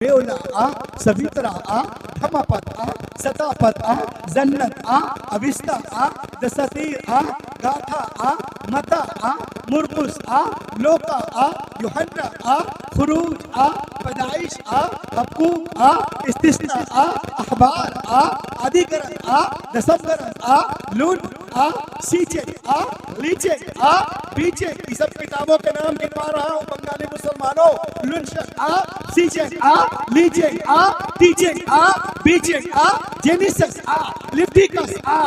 बेउला आ, सवित्रा आ, धमापत आ, सतापत आ, जन्नत आ, अविस्ता आ, दसतीर आ, गाथा आ, मता आ, मुरकुस आ, लोका आ, युहन्ना आ, खुरूज आ, पैदाइश आ, हकूक आ, इस्तिस्ना आ, अखबार आ, अधिकरण आ, दसमकरण आ, लून आ, सीचे आ, लीचे आ, बीचे। ये सब किताबों के नाम गिनवा रहा हूँ बंगाली मुसलमानों। लुंश आ, सीचे आ, लीचे आ, टीचे आ, बीचे आ, जेनिसस आ, लिप्टिकस आ।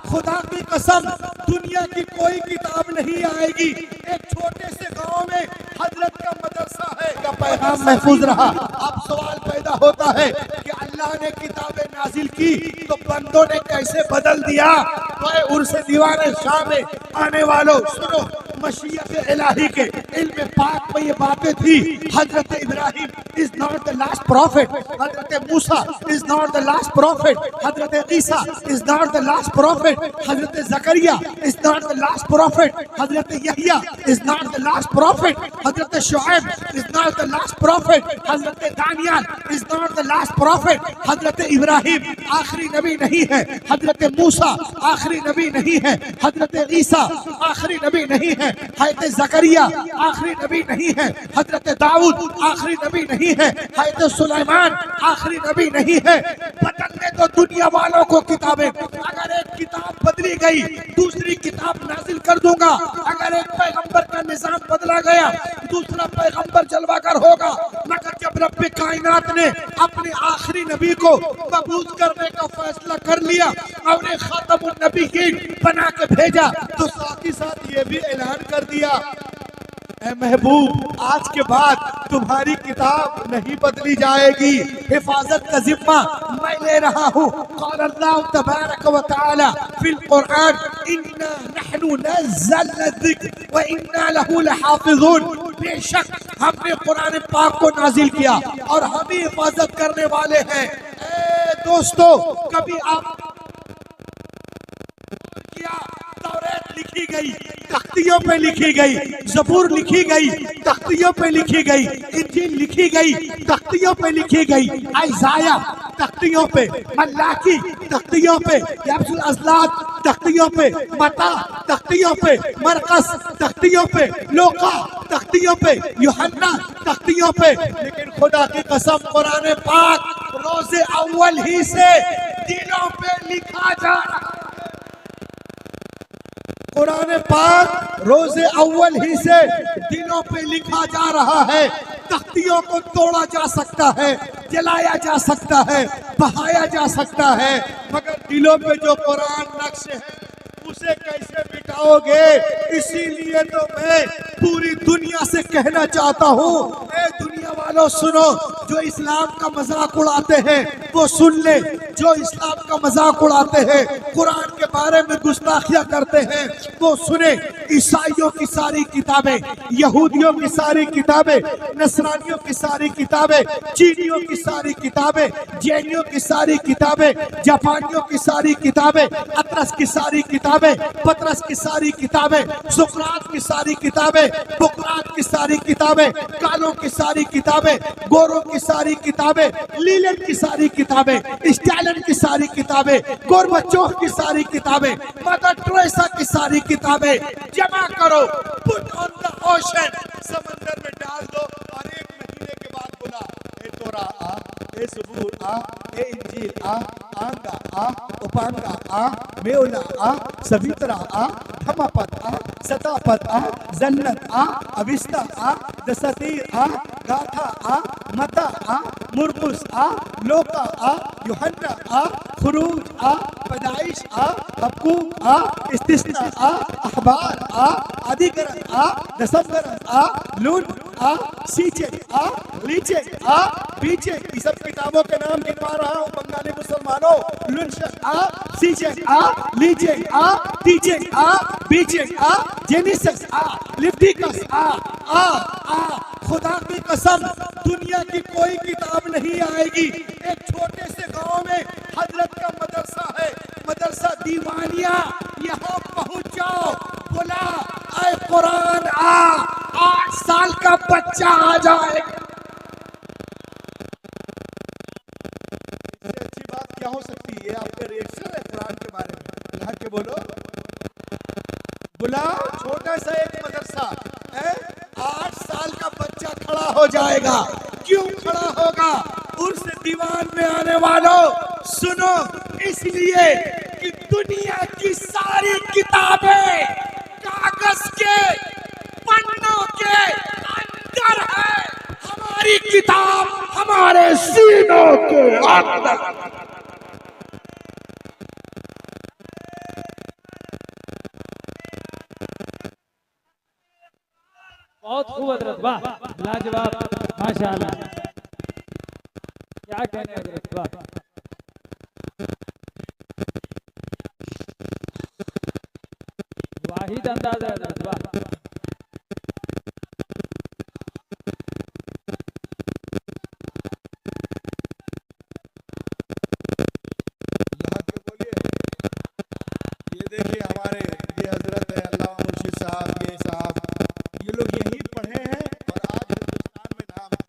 खुदा की कसम दुनिया की कोई किताब नहीं आएगी। एक छोटे से गांव में हजरत का मदरसा है का पैगाम महफूज रहा। अब सवाल पैदा होता है कि अल्लाह ने किताबें नाजिल की तो बंदों ने कैसे बदल दिया। तो उर्स दीवाने शाह में आने वालों सुनो, मशीयत इलाही के इल्म पाक में ये बातें थी। Hazrat Ibrahim is not the last prophet, Hazrat Musa is not the last prophet, Hazrat Isa is not the last prophet, Hazrat Zakariya is not the last prophet, Hazrat Yahya is not the last prophet, Hazrat Shuaib is not the last prophet, Hazrat Daniyal is not the last prophet. Hazrat Ibrahim आखिरी नबी नहीं है, हजरत मूसा आखिरी नबी नहीं है, हजरत ईसा आखिरी नबी नहीं है, हजरत जकरिया आखिरी नबी नहीं है, हजरत दाऊद आखिरी नबी नहीं है, हजरत सुलेमान आखिरी नबी नहीं है। बदलने तो दुनिया वालों को किताबें, अगर एक किताब बदली गई दूसरी किताब नाजिल कर दूंगा। अगर एक पैगंबर का निजाम बदला गया दूसरा पैगंबर जलवागर होगा। मगर जब रब्बे कायनात ने अपने आखिरी नबी को मबूस करने का फैसला कर लिया और एक खातमुन नबीयीन बना के भेजा तो साथ ही साथ ये भी ऐलान कर दिया, ऐ महबूब आज के बाद तुम्हारी किताब नहीं बदली जाएगी। हिफाजत का जिम्मा मैं ले रहा हूँ। क़ाल अल्लाह तबारक व तआला फिल कुरआन इन्ना नहनु नज़्ज़लना ज़िक्र व इन्ना लहू लहाफ़िज़ून। बेशक हमने कुरान पाक को नाजिल किया और हम ही हिफाजत करने वाले हैं। ए दोस्तों, कभी आप किया तौरात लिखी गई तख्तियों पे लिखी गई, ज़बूर लिखी गई तख्तियों पे लिखी गई, इंजील लिखी गई तख्तियों पे लिखी गई, इज़ाया तख्तियों पे, मलाकी तख्तियों पे, याबुल अज़लात तख्तियों पे, मता तख्तियों पे, मरकस तख्तियों पे, लोका तख्तियों पे, यूहन्ना तख्तियों पे। लेकिन खुदा की कसम कुरान पाक रोज़े अव्वल ही से दिलों पे लिखा जा रहा। कुरान पाक रोज़े अव्वल ही से दिलों पे लिखा जा रहा है। तख्तियों को तोड़ा जा सकता है, जलाया जा सकता है, बहाया जा सकता है, मगर दिलों पे जो कुरान नक्श है उसे कैसे मिटाओगे। इसीलिए तो मैं पूरी दुनिया से कहना चाहता हूँ, ए दुनिया वालों सुनो, जो इस्लाम का मजाक उड़ाते हैं वो सुन ले। जो इस्लाम का मजाक उड़ाते हैं, कुरान के बारे में गुस्ताखियां करते हैं वो सुने। ईसाइयों की सारी किताबें, यहूदियों की सारी किताबें, नसरानियों की सारी किताबें, चीनियों की सारी किताबें, जैनियों की सारी किताबें, जापानियों की सारी किताबें, अतरस की सारी किताबें, पतरस की सारी किताबें, सुकरात की सारी किताबें, बुकरात की सारी किताबें, कालों की सारी किताबें, गोरों की सारी किताबें, लीलन की सारी किताबें, स्टालिन की सारी किताबें, गोरबचोव की सारी किताबें, मदर टेरेसा की सारी किताबें जमा करो, पुट ऑन द ओशन, समंदर में डाल दो और एक महीने के बाद बोला, ए तोरा आ, ए ज़बूर आ, ए इंजील आ, आंगा आ, उपांगा आ, बेउला आ, सवित्रा आ, धमापत आ, सतापत आ, जन्नत आ, अविस्ता आ, दसतीर आ, गाथा आ, मता आ, मुरकुस आ, लोका आ, युहन्ना आ, खुरूज आ, पैदाइश आ, हकूक आ, इस्तिस्ना आ, अखबार आ, अधिकरण आ, दसमकरण आ, लून आ, सीचे आ, लीचे आ, बीचे। ये सब किताबों के नाम गिनवा रहा हूँ बंगाली मुसलमानों। लुंश आ, सीचे आ, लीचे आ, टीचे आ, बीचे आ, जेनिसस आ, लिप्टिकस आ। खुदा की कसम दुनिया की कोई किताब नहीं आएगी। एक छोटे से गांव में हजरत का मदरसा है, मदरसा दीवानिया। यहाँ पहुँच जाओ, बोला ऐ कुरान आ, 8 साल का बच्चा आ जाए। हो सकती है? ये आपका रिएक्शन है कुरान के बारे में? अल्लाह के बोलो। बुलाओ, छोटा सा एक मदरसा है, 8 साल का बच्चा खड़ा हो जाएगा। क्यों खड़ा होगा? उर्स दीवान में आने वालों सुनो, इसलिए कि दुनिया की सारी किताबें कागज के पन्नों के अंदर है, हमारी किताब हमारे सीनों के अंदर। बहुत खूब हजरत, वाह, लाजवाब, माशाअल्लाह, क्या कहने हजरत, वाह। वाहिद अंदाज है हजरत, वाह। ये देखिए हमारे ये हजरत है अल्लाह मुर्शिद साहब, ये साहब, ये लोग यहीं पढ़े हैं और आज हिंदुस्तान में नाम है।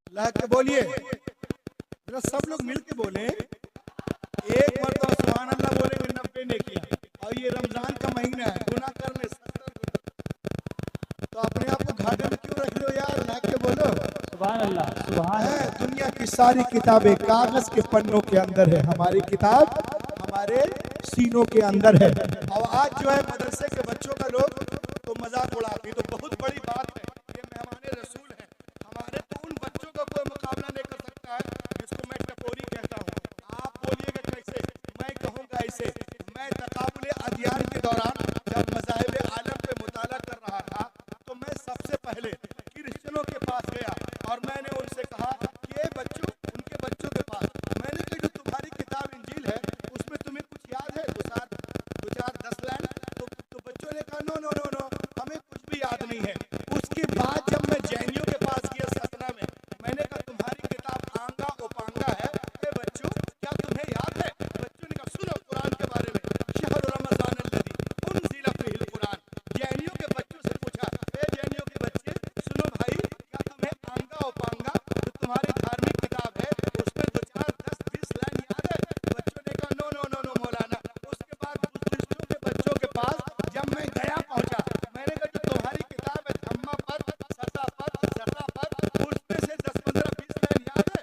अल्लाह के बोलिए जरा, सब लोग मिल के बोले, एक मरतबा सुभान अल्लाह बोलेंगे 90 नेकियां। और ये रमजान का महीना है, गुनाह करने 70 गुनाह, तो अपने आप को घाटे में क्यों रख रहे हो यार? अल्लाह के बोलो सुभान अल्लाह, सुभान है। अल्लाह। दुनिया की सारी किताबें कागज के पन्नों के अंदर है, हमारी किताब हमारे सीनों के अंदर है। और आज जो है मदरसे के बच्चों का लोग तो मजाक उड़ाते, तो बहुत बड़ी बात है, ये मेहमान रसूल है हमारे, तो उन बच्चों का कोई मुकाबला नहीं कर सकता है जिसको मैं टपोरी कहता हूँ। आप बोलिएगा कैसे? मैं कहूँगा ऐसे। मैं तकाबुल अदियान के दौरान जब मज़ाहिब आलम पे मुताला कर रहा था, तो मैं सबसे पहले क्रिश्चियनों के पास गया और मैंने उनसे कहा कि ये बच्चों, उनके बच्चों के पास मैंने कहा जो तुम्हारी किताब इंजील है उसमें तुम्हें कुछ याद है? दो चार 10 लाइन? तो बच्चों ने कहा नो नो नो नो, हमें कुछ भी याद नहीं है। उसके बाद जब मैं जैनियों के पास गया सतना में, मैंने कहा तुम्हारी किताब आंगा उपांगा है, ए बच्चों क्या तुम्हें याद है? बच्चों ने कहा सुनो कुरान के बारे में, शहर रमज़ान अल्लज़ी उनज़िला फ़ीहिल कुरान। जैनियों के बच्चों से पूछा, ए जैनियों के बच्चे सुनो भाई, क्या तुम्हें आंगा उपांगा जो तुम्हारी धार्मिक किताब है उसमें 2 4 10 20 लाइन याद है? बच्चों ने कहा नो नो नो नो मौलाना। उसके बाद बुद्धिस्टों के बच्चों के पास जब मैं गया पहुंचा, मैंने कहा जो तुम्हारी किताब है धम्मा पद, सता पद, जता पद, उसमें से 10 15 20 लाइन याद है?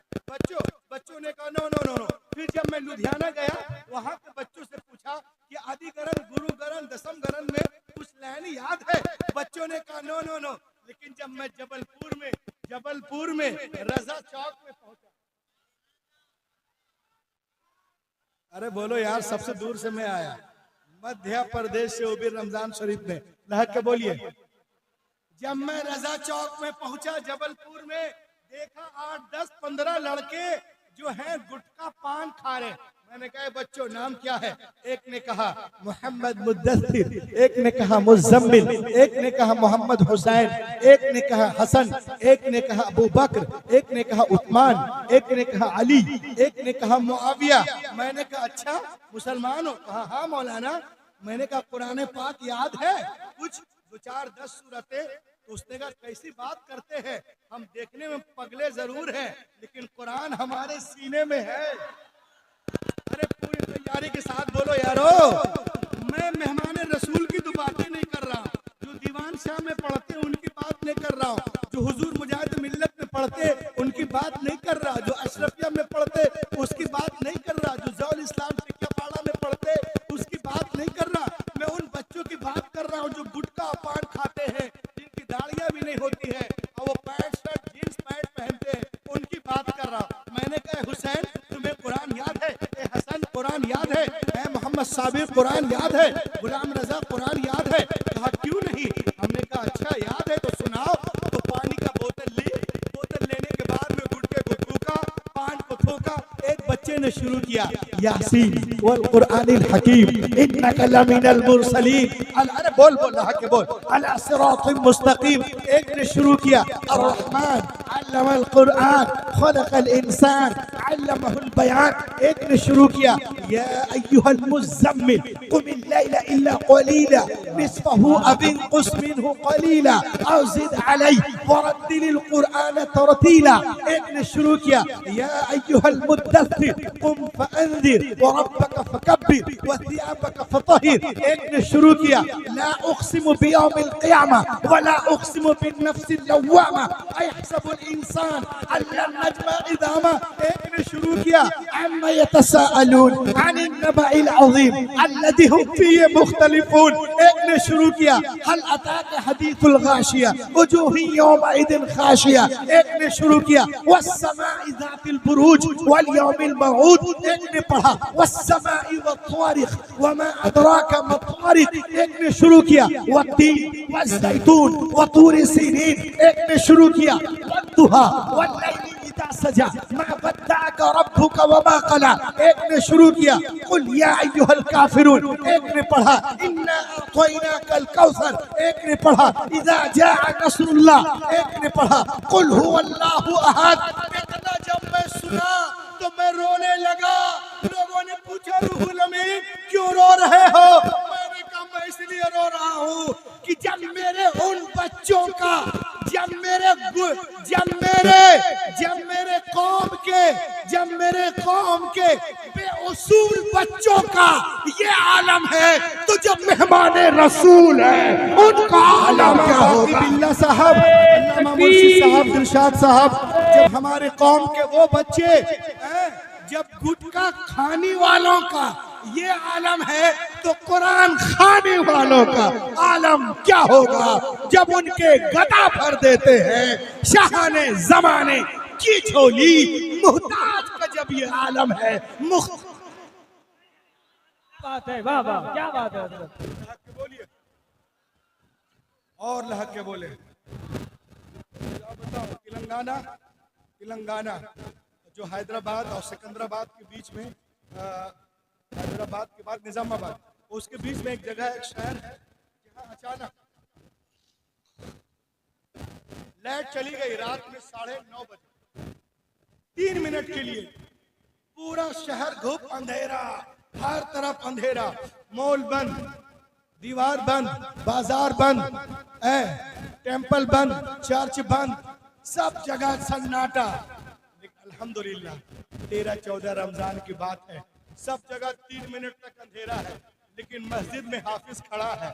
बच्चों ने कहा नो नो नो नो। फिर जब मैं लुधियाना गया, वहां के बच्चों से पूछा कि आदि गरन, गुरु गरन, दसम गरन में कुछ लाइन याद है? बच्चों ने कहा नो नो नो। लेकिन जब मैं जबलपुर में रजा चौक में पहुंचा, अरे बोलो यार, सबसे दूर से मैं आया, मध्य प्रदेश से, वो भी रमजान शरीफ में। लहक के बोलिए। जब मैं रजा चौक में पहुंचा जबलपुर में, देखा 8 10 15 लड़के जो हैं गुटखा पान खा रहे। मैंने कहा बच्चों नाम क्या है? एक ने कहा मोहम्मद मुद्दस्सिर, एक ने कहा मुज़म्मिल, एक ने कहा मोहम्मद हुसैन, एक ने कहा हसन, एक ने कहा अबू बकर, एक ने कहा उस्मान, एक ने कहा अली, एक ने कहा मुआविया। मैंने कहा अच्छा मुसलमान हो? कहा हाँ मौलाना। मैंने कहा कुरान पाक याद है कुछ? 2 4 10 सूरतें। तो उसने कहा कैसी बात करते हैं, हम देखने में पगले जरूर हैं लेकिन कुरान हमारे सीने में है। अरे पूरी तैयारी के साथ बोलो यारो। मैं मेहमान रसूल की तो बातें नहीं कर रहा हूँ, जो दीवान शाह में पढ़ते हैं उनकी बात नहीं कर रहा हूँ, जो हुजूर मुजाहिद मिल्लत में पढ़ते उनकी बात नहीं कर रहा, जो अशरफिया में पढ़ते उसकी बात नहीं कर रहा, जो जौल इस्लाम टिक्कापाड़ा में पढ़ते उसकी बात नहीं कर रहा। मैं उन बच्चों की बात कर रहा हूँ जो गुटखा पान खाते हैं, जिनकी दाढ़ियाँ भी नहीं होती है और वो पैंट शर्ट जीन्स पैंट पहनते हैं, उनकी बात कर रहा हूँ। मैंने कहा हुसैन तुम्हें कुरान याद है? हसन कुरान याद है? मोहम्मद साबिर कुरान याद है? गुलाम रजा कुरान याद है? कहा क्यों नहीं। हमने कहा अच्छा याद है तो सुनाओ। तो पानी का बोतल ली, बोतल लेने के बाद में गुटके को थूका, पान को थूका। एक बच्चे ने शुरू किया यासीन वल कुरानिल हकीम इन्नका लमिनल मुरसलीन। अरे बोल बोल रहा के बोल अला सिरातिल मुस्तकीम। एक ने शुरू किया अर्रहमान अल्लमल कुरान खलकल इंसान अल्लमहुल बयान। एक ने शुरू किया या अय्युहल मुज़म्मिल कुमिल लैला इल्ला क़लीला निस्फहु अव इंक़ुस मिन्हु क़लीला औ ज़िद अलैहि वरत्तिलिल कुरान तरतीला। एक ने शुरू किया या अय्युहल मुद्दस्सिर कुम फअंज़िर व रब्बक फकब्बिर व थियाबक फतहिर। एक ने शुरू किया ला उक़सिमु बियौमिल क़ियामा व ला उक़सिमु बिन्नफ्सिल लव्वामा अयहसबुल इंसान अल्लन नजमा इज़ामा। एक ने शुरू किया अम्मा यतसाअलून अनिन नबइल अज़ीम अल्लज़ी हुम फ़ीहि मुख़्तलिफ़ून। एक ने शुरू किया हल अताका हदीथुल गाशिया वजूहु यौमइज़िन खाशिया। एक ने शुरू किया वस्समाइ ज़ातिल बुरूज वल यौमिल मौऊद। एक ने पढ़ा वस्समाइ वत्तारिक़ वमा अदराका मत्तारिक़। एक ने शुरू किया वत्तीन वज़्ज़ैतून वतूर सीनीन। एक ने शुरू किया वद्दुहा वल्लैलि इज़ा सजा मा वद्दअका रब्बुका वमा क़ला। एक ने शुरू किया कुल या अय्युहल काफ़िरून। एक ने पढ़ा इन्ना अअतैनाकल कौसर। एक ने पढ़ा इज़ा जाअ नस्रुल्लाह। एक ने पढ़ा कुल हुवल्लाहु अहद। इतना जब मैं सुना तो मैं रोने लगा। लोगों ने पूछा रूहुल अमीन क्यों रो रहे हो? मैंने कहा मैं इसलिए रो रहा हूँ कि जब मेरे उन बच्चों का जब मेरे कौम के बेउसूल बच्चों का ये आलम है तो जब मेहमान रसूल है उनका आलम क्या होगा? बिल्ला साहब, अल्लामा मुर्शिद साहब, दिलशाद साहब, जब हमारे कौम के वो बच्चे जब गुटखा खाने वालों का ये आलम है तो कुरान खाने वालों का आलम क्या होगा? जब उनके गदा भर देते हैं शाहाने जमाने की झोली मुहताज का जब ये आलम है। बात है, वाह वाह, क्या बात है। बोलिए और लहक के बोले। बताओ तेलंगाना जो हैदराबाद और सिकंदराबाद के बीच में, हैदराबाद के बाद निजामाबाद, उसके बीच में एक जगह, एक शहर है जहाँ अचानक लाइट चली गई रात में 9:30 बजे। 3 मिनट के लिए पूरा शहर घुप अंधेरा, हर तरफ अंधेरा, मॉल बंद, दीवार बंद, बाजार बंद, टेंपल बंद, चर्च बंद, सब जगह सन्नाटा। अल्हम्दुलिल्लाह 13-14 रमजान की बात है, सब जगह 3 मिनट तक अंधेरा है, लेकिन मस्जिद में हाफिज खड़ा है,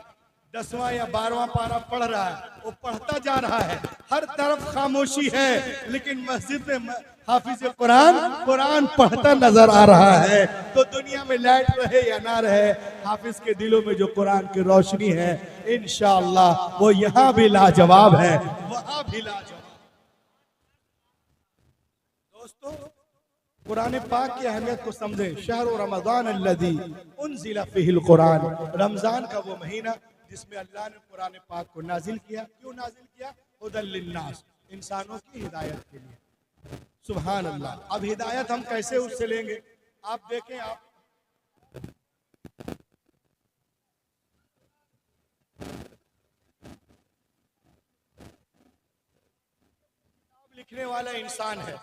10वां या 12वां पारा पढ़ रहा है, वो पढ़ता जा रहा है, हर तरफ खामोशी है, लेकिन मस्जिद में हाफिज कुरान पढ़ता नजर आ रहा है। तो दुनिया में लाइट रहे या ना रहे, हाफिज के दिलों में जो कुरान की रोशनी है इंशाअल्लाह वो यहाँ भी लाजवाब है, वहां भी लाजवाब। दोस्तों, कुरान पाक की अहमियत को समझे। शहर रमजान अल्लज़ी उन्ज़िला फ़ीहिल कुरान, रमजान का वो महीना जिसमें अल्लाह ने कुरान पाक को नाजिल किया। क्यों नाजिल किया? हुदल लिन्नास, इंसानों की हिदायत के लिए। सुभान अल्लाह। अब हिदायत हम कैसे उससे लेंगे? आप देखें, आप लिखने वाला इंसान है,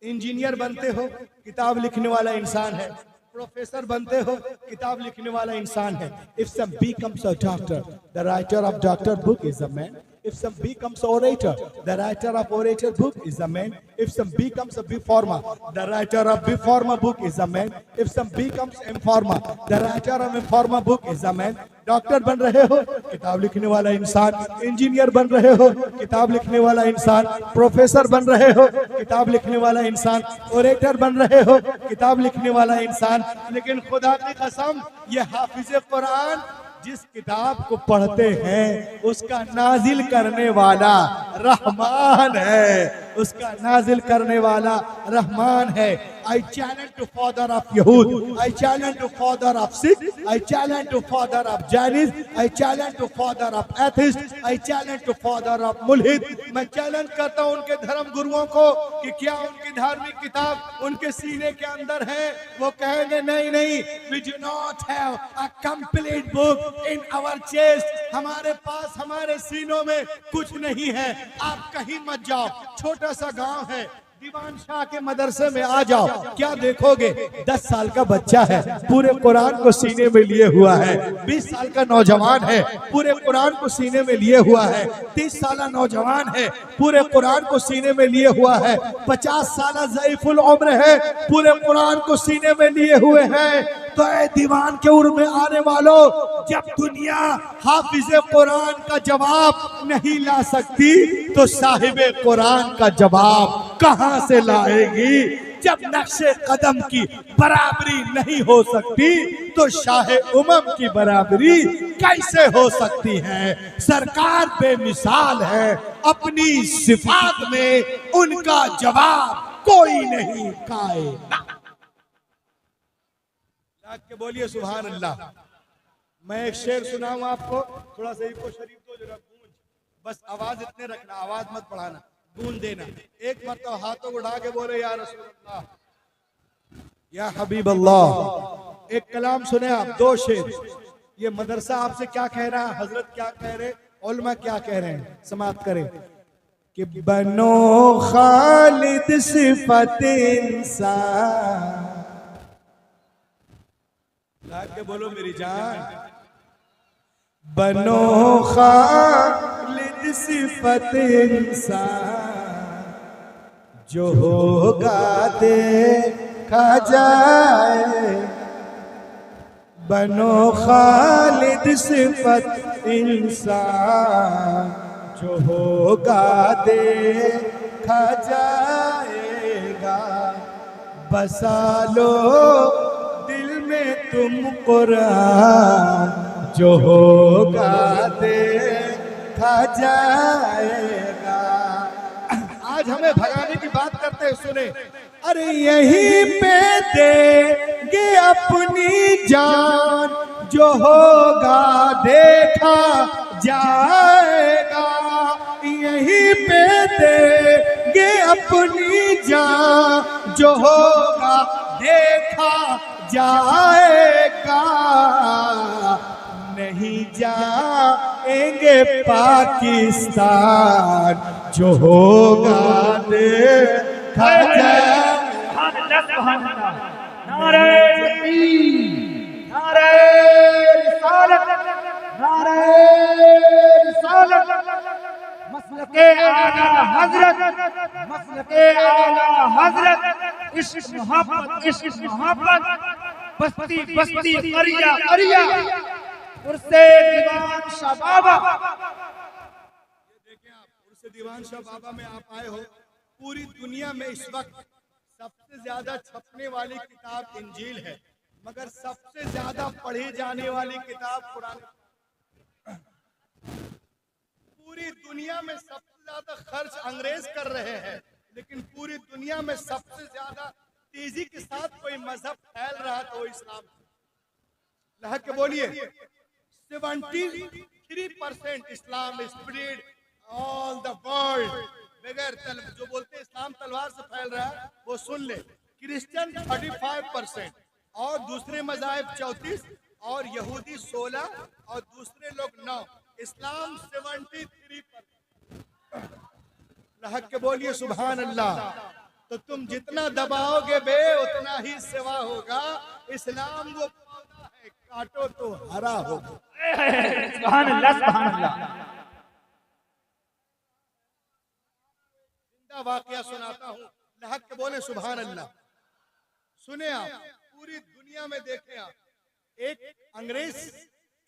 इंजीनियर बनते हो किताब लिखने वाला इंसान है, प्रोफेसर बनते हो किताब लिखने वाला इंसान है। If some becomes a doctor, the writer of doctor book is a man. If some becomes orator, the writer of orator book is a man. If some becomes a B-Pharma, the writer of B-Pharma book is a man. If some becomes M-Pharma, the writer of M-Pharma book is a man. Doctor बन रहे हो किताब लिखने वाला इंसान, engineer बन रहे हो किताब लिखने वाला इंसान, प्रोफेसर बन रहे हो किताब लिखने वाला इंसान, ओरेटर बन रहे हो किताब लिखने वाला इंसान। लेकिन खुदा की कसम, ये हाफिज कुरान जिस किताब को पढ़ते हैं उसका नाजिल करने वाला रहमान है, उसका नाजिल करने वाला रहमान है। I challenge to father of Yahud, I challenge to father of Sikh, I challenge to father of Jainis, I challenge to father of atheist, I challenge to father of mulhid। मैं चैलेंज करता हूँ उनके धर्म गुरुओं को कि क्या उनकी धार्मिक किताब उनके सीने के अंदर है? वो कहेंगे नहीं नहीं, we do not have a complete book in our chest, हमारे पास हमारे सीनों में कुछ नहीं है। आप कहीं मत जाओ, छोटा सा गांव है, दीवान शाह के मदरसे में आ जाओ, क्या देखोगे? 10 साल का बच्चा है, पूरे कुरान को सीने में लिए हुआ है। 20 साल का नौजवान है, पूरे कुरान को सीने में लिए हुआ है। 30 साल नौजवान है, पूरे कुरान को सीने में लिए हुआ है। 50 साल ज़ईफुल उम्र है, पूरे कुरान को सीने में लिए हुए हैं। तो ए दीवान के उर में आने वालों, जब दुनिया हाफिज़े कुरान का जवाब नहीं ला सकती, तो साहिबे कुरान का जवाब कहां से लाएगी? जब नक्शे कदम की बराबरी नहीं हो सकती, तो शाह उमम की बराबरी कैसे हो सकती है? सरकार बेमिसाल है, अपनी सिफात में उनका जवाब कोई नहीं कायना। के बोलिए सुभान अल्लाह। मैं एक शेर सुनाऊं आपको, थोड़ा सा इको शरीफ दो जरा, गूंज, बस आवाज इतने रखना, आवाज मत बढ़ाना, गूंज देना। एक मतलब हाथों को उठा के बोले या रसूल अल्लाह, या हबीब अल्लाह। एक कलाम सुने आप, 2 शेर। ये मदरसा आपसे क्या कह रहा है, हजरत क्या कह रहे, उलमा क्या कह रहे हैं, समाप्त करें कि बनो खालिद सिफत इंसान। के बोलो मेरी जान, बनो खालिद सिफत इंसान, जो होगा देखा जाए। बनो खालिद सिफत इंसान, जो होगा देखा जाएगा। बसा लो दिल में तुम कुरान, जो होगा देखा जाएगा। आज हमें भगाने की बात करते हैं, सुने। अरे यहीं पे देंगे अपनी जान, जो होगा देखा जाएगा। यहीं पे देंगे अपनी जान, जो होगा देखा जाएगा। नहीं जाएंगे पाकिस्तान, जो होगा देखा जाएगा। नारे तकबीर, नारे रिसालत, नारे रिसालत। मसलके आला हजरत, मसलके आला हजरत। इश्क मोहब्बत, इश्क मोहब्बत। बस्ती बस्ती अरिया अरिया, उर्से दीवान शाह बाबा। ये देखें आप, उर्से दीवान शाह बाबा में आप आए हो। पूरी दुनिया में इस वक्त सबसे ज्यादा छपने वाली किताब इंजील है, मगर सबसे ज्यादा पढ़ी जाने वाली किताब कुरान। पूरी दुनिया में सबसे ज्यादा खर्च अंग्रेज कर रहे हैं, लेकिन पूरी दुनिया में सबसे ज्यादा तेजी के साथ कोई मजहब फैल रहा तो इस्लाम। लहक के बोलिए, 73% इस्लाम स्प्रेड ऑल द वर्ल्ड। बगैर जो बोलते हैं इस्लाम तलवार से फैल रहा है, वो सुन ले। क्रिश्चियन 35% और दूसरे मज़ाहिब 34 और यहूदी 16 और दूसरे लोग 9। इस्लाम 73%। लहक के बोलिए सुभान अल्लाह। तो तुम जितना दबाओगे बे, उतना ही सेवा होगा। इस्लाम वो पौधा है, काटो तो हरा होगा। सुभान अल्लाह, सुभान अल्लाह। वाकया सुनाता हूँ, लहक के बोले सुभान अल्लाह। सुने आप, पूरी दुनिया में देखें आप, एक अंग्रेज,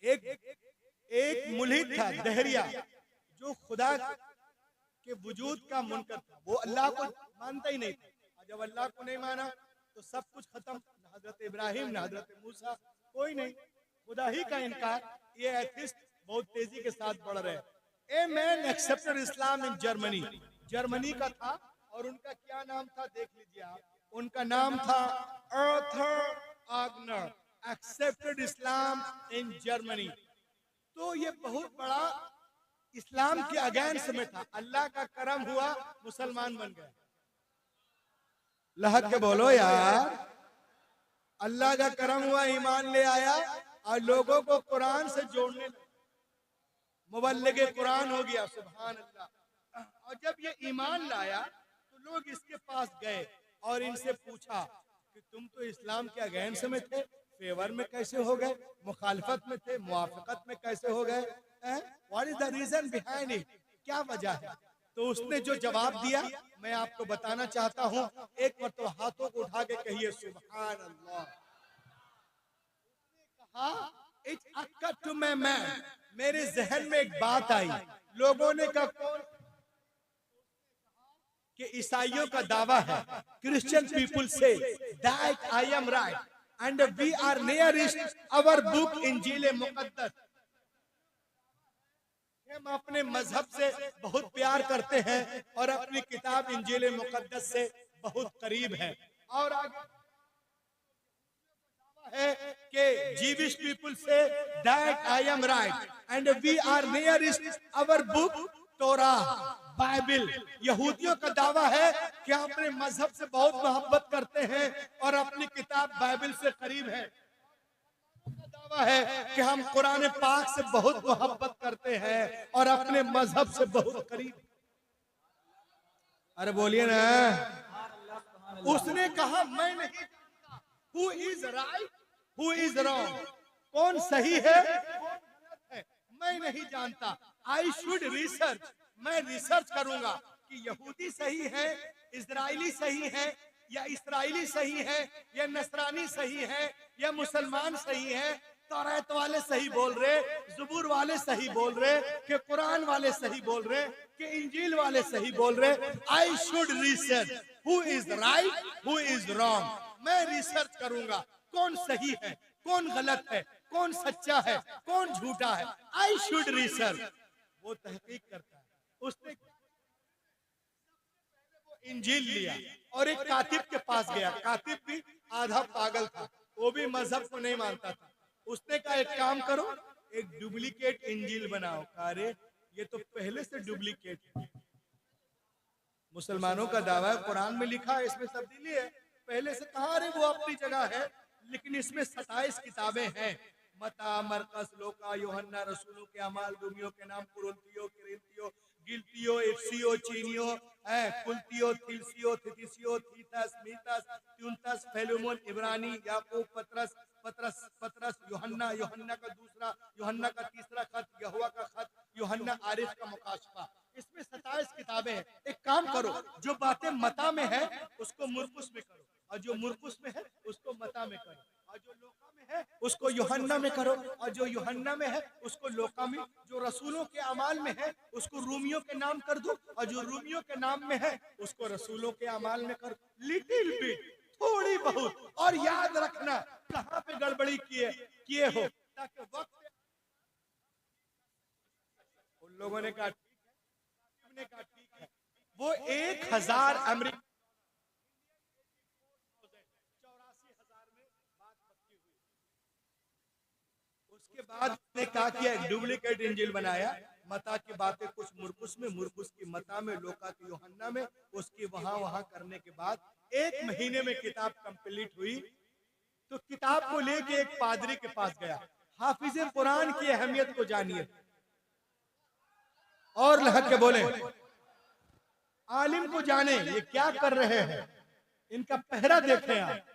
एक मुल्हिद था, दहरिया, जो खुदा के वजूद का मुनकर था। वो अल्लाह को मानता ही नहीं था। जब अल्लाह को नहीं माना तो सब कुछ खत्म। न हजरत इब्राहिम, न हजरत मूसा, कोई नहीं, खुदा ही का इनकार। ये एथिस्ट बहुत तेजी के साथ बढ़ रहे हैं। A man accepted Islam in Germany. Germany का था, और उनका क्या नाम था देख लीजिए आप। उनका नाम था Arthur Agner. Accepted Islam in Germany. तो ये बहुत बड़ा इस्लाम के अगेंस्ट में था। अल्लाह का करम हुआ, मुसलमान बन गए। लहक के बोलो यार, अल्लाह का करम हुआ, ईमान ले आया और लोगों को कुरान से जोड़ने लगा। मुबल्लिग कुरान हो गया, सुभान अल्लाह। और जब ये ईमान लाया तो लोग इसके पास गए और इनसे पूछा कि तुम तो इस्लाम के अगेंस्ट में थे, फेवर में कैसे हो गए, मुखालफत में थे, मुआफिकत में कैसे हो गए, what is the reason behind it, क्या वजह है? तो उसने जो जवाब दिया मैं आपको बताना चाहता हूँ। एक मरतबा हाथों को उठा के कहिए सुभान अल्लाह। इट्स अक्कर्ड टू माय मैन, मेरे जहन में एक बात आई। लोगों ने कहा कौन? कि ईसाइयों का दावा है, Christian people say that I am right and we are nearest our book इंजील मुकद्दस। हम अपने मजहब से बहुत प्यार करते हैं और अपनी किताब इंजील मुकद्दस से बहुत करीब हैं। और आगे है कि Jewish people say that I am right and we are nearest our book Torah Bible. यहूदियों का दावा है कि हम अपने मजहब से बहुत मोहब्बत करते हैं और अपनी किताब बाइबल से करीब है। दावा है कि हम कुरान पाक से बहुत मोहब्बत करते हैं और अपने मजहब से बहुत करीब। अरे बोलिए ना। उसने कहा मैं नहीं जानता who is right who is wrong, कौन सही है कौन गलत है, मैं नहीं जानता। आई शुड रिसर्च, मैं रिसर्च करूंगा कि यहूदी सही है, इजरायली सही है, या इसराइली सही है, या नसरानी सही है, या मुसलमान सही है, तौरात वाले सही बोल रहे, ज़बूर वाले सही बोल रहे, कि कुरान वाले सही बोल रहे, कि इंजील वाले सही बोल रहे। I should research who is right who is wrong. मैं रिसर्च करूंगा कौन सही है कौन गलत है, कौन सच्चा है कौन झूठा है। I should research. वो तहकीक करता है। उसने इंजील लिया और एक कातिब के पास गया। कातिब भी आधा पागल था, वो भी मजहब को नहीं मानता था। उसने कहा एक काम करो, एक डुप्लीकेट इंजील बनाओ। अरे ये तो पहले से डुप्लीकेट है। मुसलमानों का दावा है कुरान में लिखा है, इसमें तब्दीली है। पहले से कहा अरे वो अपनी जगह है, लेकिन इसमें 27 किताबें हैं। मता, मरकस, लोका, यूहन्ना, रसूलों के अमाल, रूमियों के नाम, कुरिन्थियों, किरिन्थियों, गिलतियो, इफ्सियो, चीनियो, कुलतियो, थिलसियो, थितिसियो, थीतस, मीतस, त्युनतस, फेलुमोन, इब्रानी, याकूब, पतरस, पतरस, यूहन्ना, यूहन्ना का दूसरा, यूहन्ना का तीसरा खत, यहोवा का खत, यूहन्ना आरिफ का मुकाशफा। इसमें 27 किताबें हैं। एक काम करो, जो बातें मता में है उसको मुरकुस में करो, और जो मुरकुस में है उसको मता में करो, और जो लोका में है उसको यूहन्ना में करो, और जो यूहन्ना में है उसको लोका में, जो रसूलों के अमाल में है उसको रूमियों के नाम कर दो, और जो रूमियों के नाम में है उसको रसूलों के अमाल में करो। लिटिल बिट, थोड़ी बहुत। और याद रखना कहाँ पे गड़बड़ी किए हो, ताकि वक्त उन लोगों ने कहा ठीक है। वो 1000 अमेरिकी 84,000 में बात पक्की हुई। उसके बाद ने क्या किया, एक डुप्लीकेट इंजील बनाया। मता की बातें कुछ मुरकुस में, मुरकुस की मता में, लोका की यूहन्ना में, उसकी वहां करने के बाद 1 महीने में किताब कंप्लीट हुई। तो किताब को लेके एक पादरी के पास गया। हाफिज कुरान की अहमियत को जानिए और लहक के बोले, आलिम को जाने ये क्या कर रहे हैं, इनका पहरा देखें आप।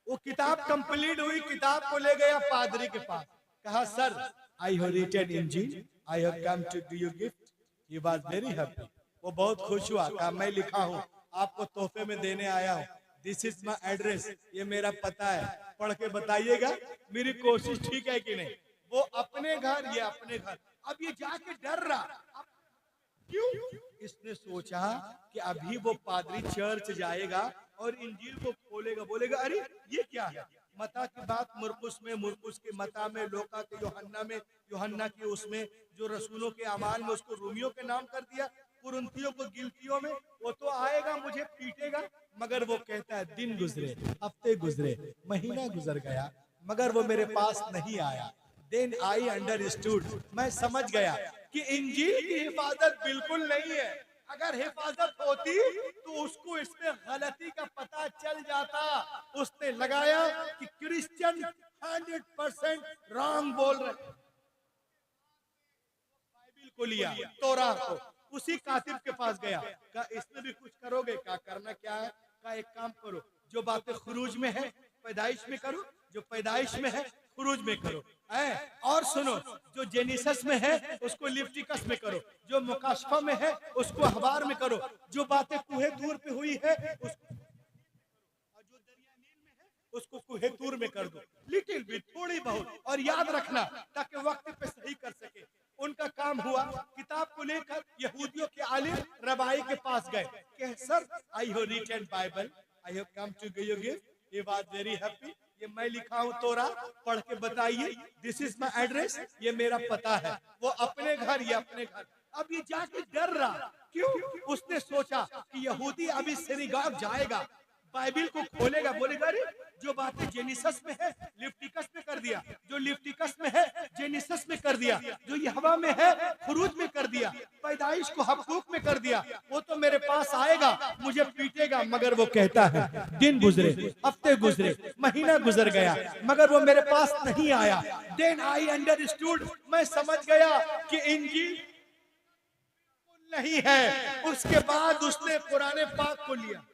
वो किताब कंप्लीट हुई, किताब को ले गया पादरी के पास। कहा सर, आई हैव रिटन इंजील, I have come to do you gift. He was very happy. वो बहुत खुश हुआ। कहा मैं लिखा हूँ, आपको तोहफे में देने आया हूँ। दिस इज माई एड्रेस, ये मेरा पता है, पढ़ के बताइएगा मेरी कोशिश ठीक है कि नहीं। वो अपने घर, ये अपने घर। अब ये जाके डर रहा, क्यों? इसने सोचा कि अभी वो पादरी चर्च जाएगा और इंजील को खोलेगा, बोलेगा अरे ये क्या है। मता की बात मुरकुस में, मुरकुस के मता में, लोका के यूहन्ना में, यूहन्ना की उसमें, जो रसूलों के अमाल में उसको रूमियों के नाम कर दिया, कुरिन्थियों को गिलतियों में। वो तो आएगा मुझे पीटेगा, मगर वो कहता है दिन गुजरे, हफ्ते गुजरे, महीना गुजर गया, मगर वो मेरे पास नहीं आया। Then I understood, मैं समझ गया कि इंजील की हिफाजत बिल्कुल नहीं है। अगर हिफाजत होती तो उसको इसमें गलती का पता चल जाता। उसने लगाया कि क्रिश्चियन 100% रॉन्ग बोल रहे। को लिया, तोरा को, उसी कातिब के पास गया, कहा इसमें भी कुछ करोगे? क्या करना क्या है? कहा एक काम करो, जो बातें खुरूज में है पैदाइश में करो, जो पैदाइश में है खुरूज में करो, और सुनो, जो जेनिसस में है उसको लिफ्टिकस में करो, जो मुकाशफा में है उसको अखबार में करो, जो बातें कुहे तूर पे हुई है उसको, और जो दरिया नील में है उसको कुहे तूर में कर दो, लिटिल बिट, थोड़ी बहुत, और याद रखना ताकि वक्त पे सही कर सके। उनका काम हुआ, किताब को लेकर यहूदियों के आलिम रबाई के पास गए कि sir I have written Bible, I have come to give you gift, he was very happy, ये मैं लिखा हूं तोरा, पढ़ के बताइए, दिस इज माय एड्रेस, ये मेरा पता है। वो अपने घर, ये अपने घर। अब ये जाके डर रहा, क्यों? उसने सोचा कि यहूदी अभी सिनेगॉग जाएगा, बाइबिल को खोलेगा, बोलेगा अरे जो बातें जेनिसस में है लिफ्टिकस में कर दिया, जो लिफ्टिकस में है जेनिसस में कर दिया, जो यहोवा में है खुरूज में कर दिया, पैदाइश को हबक्कूक में कर दिया, वो तो मेरे पास आएगा, मुझे पीटेगा। मगर वो कहता है, दिन गुजरे, हफ्ते गुजरे, महीना गुजर गया, मगर वो मेरे पास नहीं आया। देन आई अंडरस्टूड, मैं समझ गया कि इंजील नहीं है। उसके बाद उसने कुरान पाक को लिया।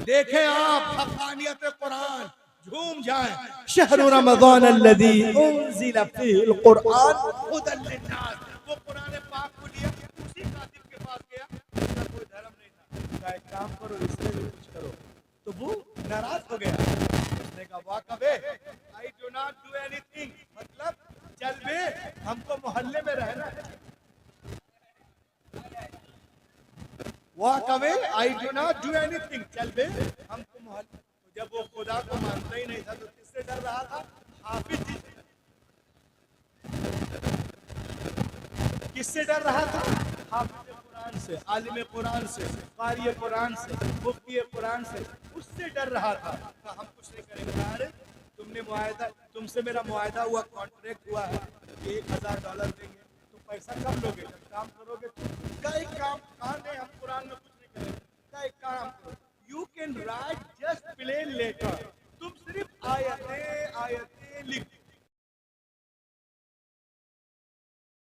देखें आप, हक़ानियत कुरान, झूम जाए। शहरु रमज़ान अल्लज़ी उन्ज़िला फ़ीहिल कुरआन हुदल लिन्नास, वो कुरान पाक को लिया, उसी कातिब के पास गया, उसका कोई धर्म नहीं था, कहा एक काम करो, इससे भी कुछ करो, तो वो नाराज हो गया। उसने कहा वाह कबे, I do not do anything, मतलब चल बे, हमको मोहल्ले में रहना है। Walk away, I do not do anything, चल बे, हमको मोहल्ले। तो जब वो खुदा को मानता ही नहीं था तो किससे डर रहा था? हाफिज जी से। किससे डर रहा था? हाफिज कुरान से, आलिम कुरान से, कारी कुरान से, मुफ्ती कुरान से, उससे डर रहा था। तो हम कुछ नहीं करेंगे। अरे तुमने मुआहदा, तुमसे मेरा मुआहदा हुआ, कॉन्ट्रैक्ट हुआ है, $1000 देंगे, पैसा कब लोगे? जब काम करोगे। का एक काम है, हम कुरान में कुछ नहीं करेंगे। का एक काम करो, you can write just plain letter, तुम सिर्फ आयतें लिख